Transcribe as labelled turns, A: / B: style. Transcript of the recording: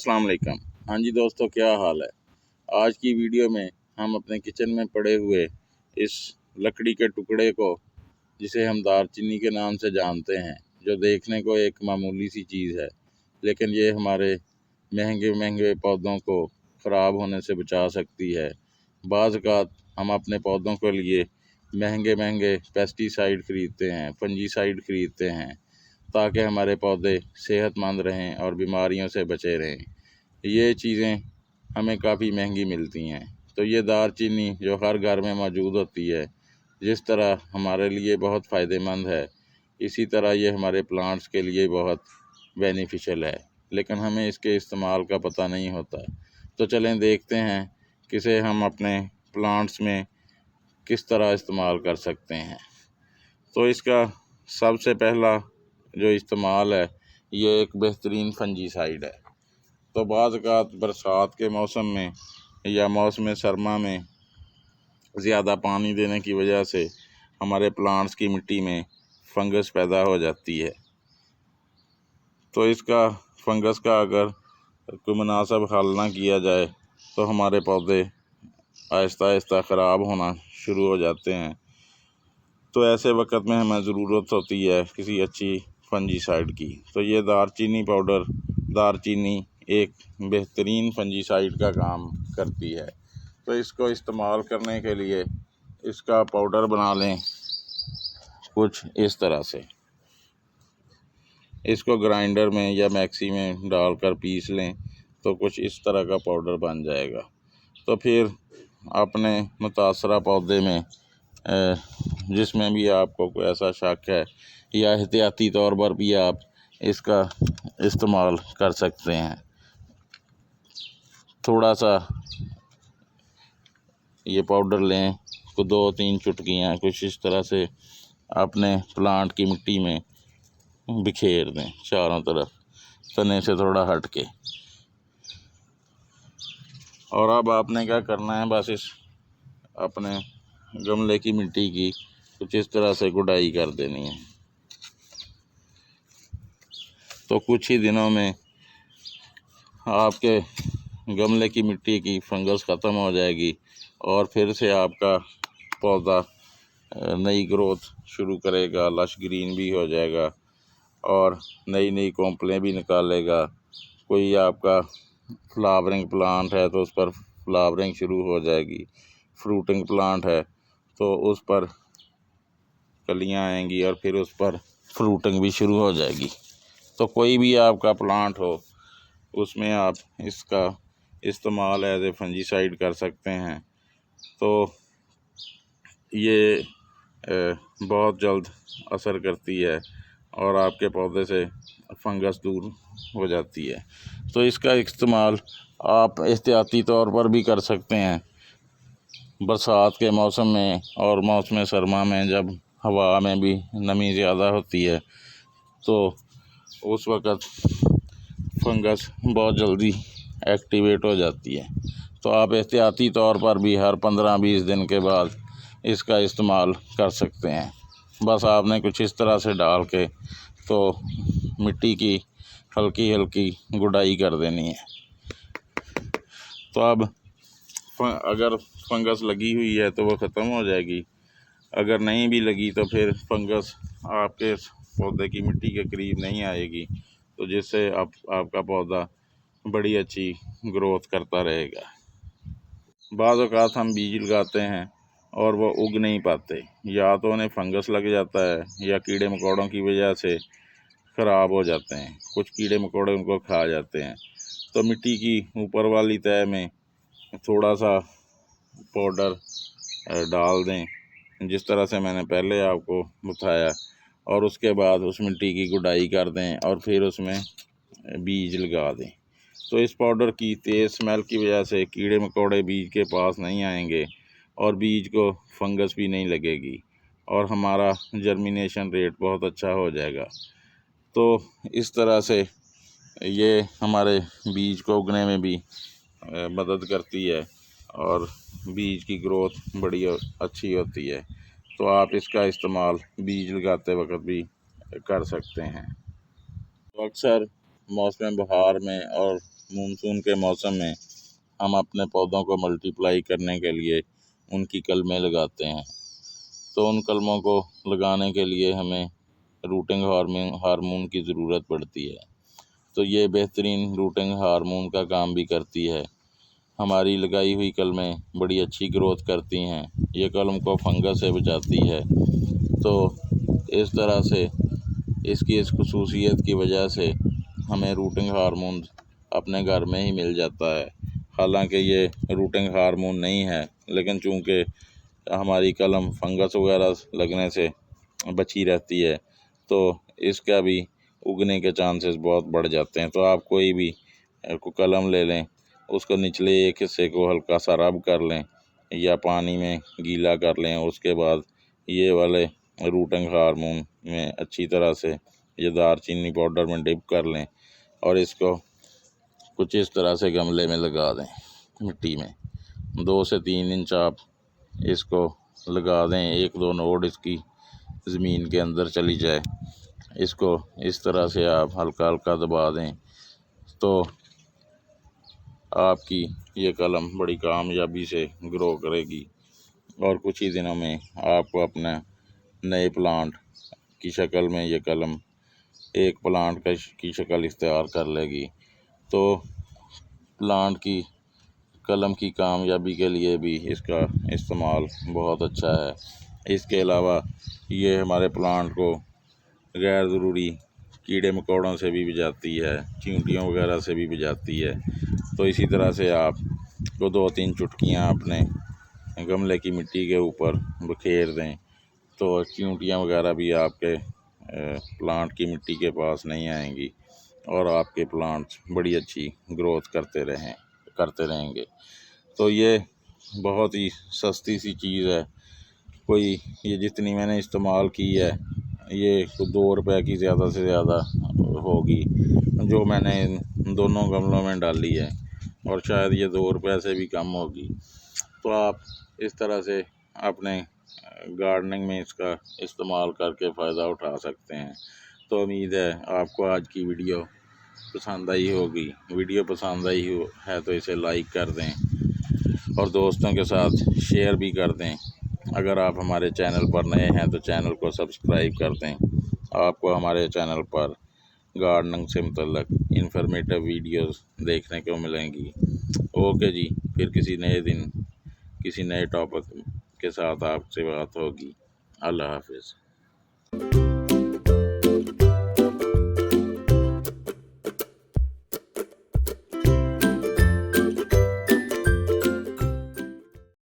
A: अस्सलाम वालेकुम। हाँ जी दोस्तों, क्या हाल है। आज की वीडियो में हम अपने किचन में पड़े हुए इस लकड़ी के टुकड़े को, जिसे हम दारचीनी के नाम से जानते हैं, जो देखने को एक मामूली सी चीज़ है, लेकिन ये हमारे महंगे महंगे पौधों को ख़राब होने से बचा सकती है। बाज़ औक़ात हम अपने पौधों के लिए महंगे महंगे पेस्टिसाइड ख़रीदते हैं, फंजीसाइड ख़रीदते हैं, ताकि हमारे पौधे सेहतमंद रहें और बीमारियों से बचे रहें। ये चीज़ें हमें काफ़ी महंगी मिलती हैं। तो ये दारचीनी जो हर घर में मौजूद होती है, जिस तरह हमारे लिए बहुत फ़ायदेमंद है, इसी तरह ये हमारे प्लांट्स के लिए बहुत बेनिफिशियल है, लेकिन हमें इसके इस्तेमाल का पता नहीं होता। तो चलें देखते हैं किसे हम अपने प्लांट्स में किस तरह इस्तेमाल कर सकते हैं। तो इसका सबसे पहला जो इस्तेमाल है, ये एक बेहतरीन फंजीसाइड है। तो बाज़ औक़ात बरसात के मौसम में या मौसम सरमा में ज़्यादा पानी देने की वजह से हमारे प्लांट्स की मिट्टी में फंगस पैदा हो जाती है। तो इसका फंगस का अगर कोई मुनासिब हल ना किया जाए तो हमारे पौधे आहिस्ता आहिस्ता ख़राब होना शुरू हो जाते हैं। तो ऐसे वक्त में हमें ज़रूरत होती है किसी अच्छी फंजीसाइड की। तो ये दारचीनी एक बेहतरीन फंजीसाइड का काम करती है। तो इसको इस्तेमाल करने के लिए इसका पाउडर बना लें कुछ इस तरह से। इसको ग्राइंडर में या मिक्सी में डालकर पीस लें तो कुछ इस तरह का पाउडर बन जाएगा। तो फिर अपने मुतासरा पौधे में जिसमें भी आपको कोई ऐसा शक है या एहतियाती तौर पर भी आप इसका इस्तेमाल कर सकते हैं। थोड़ा सा ये पाउडर लें, को 2-3 चुटकियाँ कुछ इस तरह से अपने प्लांट की मिट्टी में बिखेर दें चारों तरफ, तने से थोड़ा हट के। और अब आपने क्या करना है, बस इस अपने गमले की मिट्टी की कुछ इस तरह से गुड़ाई कर देनी है। तो कुछ ही दिनों में आपके गमले की मिट्टी की फंगस ख़त्म हो जाएगी और फिर से आपका पौधा नई ग्रोथ शुरू करेगा, लश ग्रीन भी हो जाएगा और नई नई कॉम्पलें भी निकालेगा। कोई आपका फ्लावरिंग प्लांट है तो उस पर फ्लावरिंग शुरू हो जाएगी, फ्रूटिंग प्लांट है तो उस पर कलियां आएंगी और फिर उस पर फ्रूटिंग भी शुरू हो जाएगी। तो कोई भी आपका प्लांट हो उसमें आप इसका इस्तेमाल एज ए फंजीसाइड कर सकते हैं। तो ये बहुत जल्द असर करती है और आपके पौधे से फंगस दूर हो जाती है। तो इसका इस्तेमाल आप एहतियाती तौर पर भी कर सकते हैं बरसात के मौसम में और मौसम सरमा में, जब हवा में भी नमी ज़्यादा होती है तो उस वक़्त फंगस बहुत जल्दी एक्टिवेट हो जाती है। तो आप एहतियाती तौर पर भी हर 15-20 दिन के बाद इसका इस्तेमाल कर सकते हैं। बस आपने कुछ इस तरह से डाल के तो मिट्टी की हल्की हल्की गुड़ाई कर देनी है। तो अब अगर फंगस लगी हुई है तो वो ख़त्म हो जाएगी, अगर नहीं भी लगी तो फिर फंगस आपके पौधे की मिट्टी के करीब नहीं आएगी, तो जिससे आपका पौधा बड़ी अच्छी ग्रोथ करता रहेगा। बाज़ औक़ात हम बीज लगाते हैं और वो उग नहीं पाते, या तो उन्हें फंगस लग जाता है या कीड़े मकोड़ों की वजह से ख़राब हो जाते हैं, कुछ कीड़े मकोड़े उनको खा जाते हैं। तो मिट्टी की ऊपर वाली तह में थोड़ा सा पाउडर डाल दें जिस तरह से मैंने पहले आपको बताया, और उसके बाद उस मिट्टी की गुड़ाई कर दें और फिर उसमें बीज लगा दें। तो इस पाउडर की तेज़ स्मेल की वजह से कीड़े मकोड़े बीज के पास नहीं आएंगे और बीज को फंगस भी नहीं लगेगी और हमारा जर्मिनेशन रेट बहुत अच्छा हो जाएगा। तो इस तरह से ये हमारे बीज को उगने में भी मदद करती है और बीज की ग्रोथ बड़ी अच्छी होती है। तो आप इसका इस्तेमाल बीज लगाते वक्त भी कर सकते हैं। तो अक्सर मौसम बहार में और मानसून के मौसम में हम अपने पौधों को मल्टीप्लाई करने के लिए उनकी कलमें लगाते हैं। तो उन कलमों को लगाने के लिए हमें रूटिंग हार्मोन की ज़रूरत पड़ती है। तो ये बेहतरीन रूटिंग हार्मोन का काम भी करती है। हमारी लगाई हुई कलमें बड़ी अच्छी ग्रोथ करती हैं। ये कलम को फंगस से बचाती है। तो इस तरह से इसकी इस खसूसियत की वजह से हमें रूटिंग हार्मोन अपने घर में ही मिल जाता है। हालांकि ये रूटिंग हार्मोन नहीं है, लेकिन चूँकि हमारी कलम फंगस वगैरह लगने से बची रहती है तो इसका भी उगने के चांसेस बहुत बढ़ जाते हैं। तो आप कोई भी कलम ले लें, उसको निचले एक हिस्से को हल्का सा रब कर लें या पानी में गीला कर लें। उसके बाद ये वाले रूटिंग हार्मोन में अच्छी तरह से ये दालचीनी पाउडर में डिप कर लें और इसको कुछ इस तरह से गमले में लगा दें मिट्टी में। 2 से 3 इंच आप इसको लगा दें, 1-2 नोड इसकी ज़मीन के अंदर चली जाए। इसको इस तरह से आप हल्का हल्का दबा दें तो आपकी ये कलम बड़ी कामयाबी से ग्रो करेगी और कुछ ही दिनों में आपको अपना नए प्लांट की शक्ल में ये कलम एक प्लांट की शक्ल इख्तियार कर लेगी। तो प्लांट की कलम की कामयाबी के लिए भी इसका इस्तेमाल बहुत अच्छा है। इसके अलावा ये हमारे प्लांट को गैर ज़रूरी कीड़े मकोड़ों से भी बचाती है, चींटियों वगैरह से भी बचाती है। तो इसी तरह से आप को 2-3 चुटकियाँ अपने गमले की मिट्टी के ऊपर बखेर दें तो चींटियाँ वगैरह भी आपके प्लांट की मिट्टी के पास नहीं आएंगी और आपके प्लांट्स बड़ी अच्छी ग्रोथ करते रहेंगे। तो ये बहुत ही सस्ती सी चीज़ है। कोई ये जितनी मैंने इस्तेमाल की है ये 2 रुपए की ज़्यादा से ज़्यादा होगी जो मैंने इन दोनों गमलों में डाली है, और शायद ये 2 रुपए से भी कम होगी। तो आप इस तरह से अपने गार्डनिंग में इसका इस्तेमाल करके फ़ायदा उठा सकते हैं। तो उम्मीद है आपको आज की वीडियो पसंद आई होगी। वीडियो पसंद आई है तो इसे लाइक कर दें और दोस्तों के साथ शेयर भी कर दें। अगर आप हमारे चैनल पर नए हैं तो चैनल को सब्सक्राइब कर दें। आपको हमारे चैनल पर गार्डनिंग से मुतल्लक इन्फॉर्मेटिव वीडियोस देखने को मिलेंगी। ओके जी, फिर किसी नए दिन किसी नए टॉपिक के साथ आपसे बात होगी। अल्लाह हाफिज़।